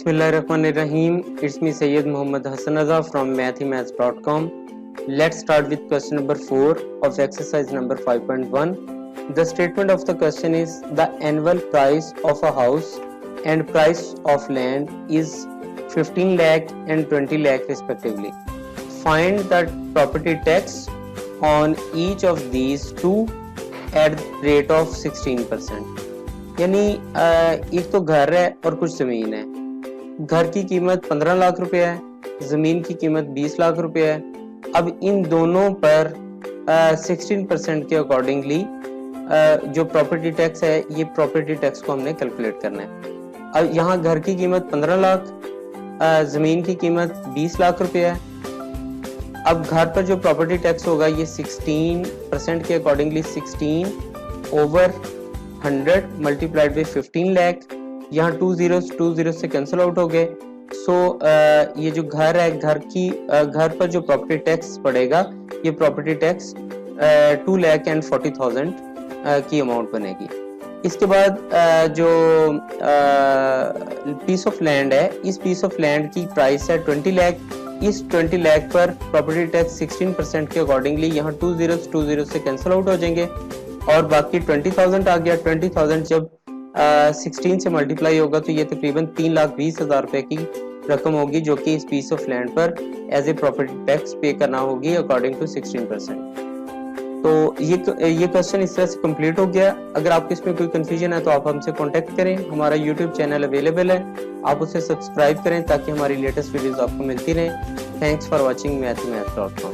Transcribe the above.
Bismillahirrahmanirrahim. It's me Sayyid Muhammad Hassan Raza from mathemaths.com. Let's start with question number 4 of exercise number 5.1. The statement of the question is the annual price of a house and price of land is 15 lakh and 20 lakh respectively. Find the property tax on each of these two at the rate of 16%. यानी एक तो घर है और कुछ ज़मीन है. घर की कीमत 15 लाख रुपए है, ज़मीन की कीमत 20 लाख रुपए है. अब इन दोनों पर 16% के अकॉर्डिंगली जो प्रॉपर्टी टैक्स है, ये प्रॉपर्टी टैक्स को हमने कैलकुलेट करना है. अब यहाँ घर की कीमत 15 लाख, ज़मीन की कीमत 20 लाख रुपए है. अब घर पर जो प्रॉपर्टी टैक्स होगा ये 16% के accordingly 16 over 100 multiplied by 15 lakh. यहाँ 2 जीरो से कैंसिल आउट हो गए. सो ये जो घर है, घर पर जो प्रॉपर्टी टैक्स पड़ेगा, ये प्रॉपर्टी टैक्स 2,40,000 की अमाउंट बनेगी. इसके बाद जो पीस ऑफ लैंड है, इस पीस ऑफ लैंड की प्राइस है 20 लाख. इस 20 लाख पर प्रॉपर्टी टैक्स 16% के अकॉर्डिंगली यहाँ 2 जीरो से कैंसिल आउट हो जाएंगे और बाकी 20,000 आ गया. 20,000 जब 16 से मल्टीप्लाई होगा तो ये तकरीबन 3,20,000 रुपए की रकम होगी जो कि इस पीस ऑफ लैंड पर एज ए प्रॉपर्टी टैक्स पे करना होगी अकॉर्डिंग टू 16%. तो ये क्वेश्चन इस तरह से कंप्लीट हो गया. अगर आपको इसमें कोई कंफ्यूजन है तो आप हमसे कांटेक्ट करें. हमारा यूट्यूब चैनल अवेलेबल है, आप उसे सब्सक्राइब करें ताकि हमारी लेटेस्ट वीडियोस आपको मिलती रहें. Thanks for watching mathemaths.com.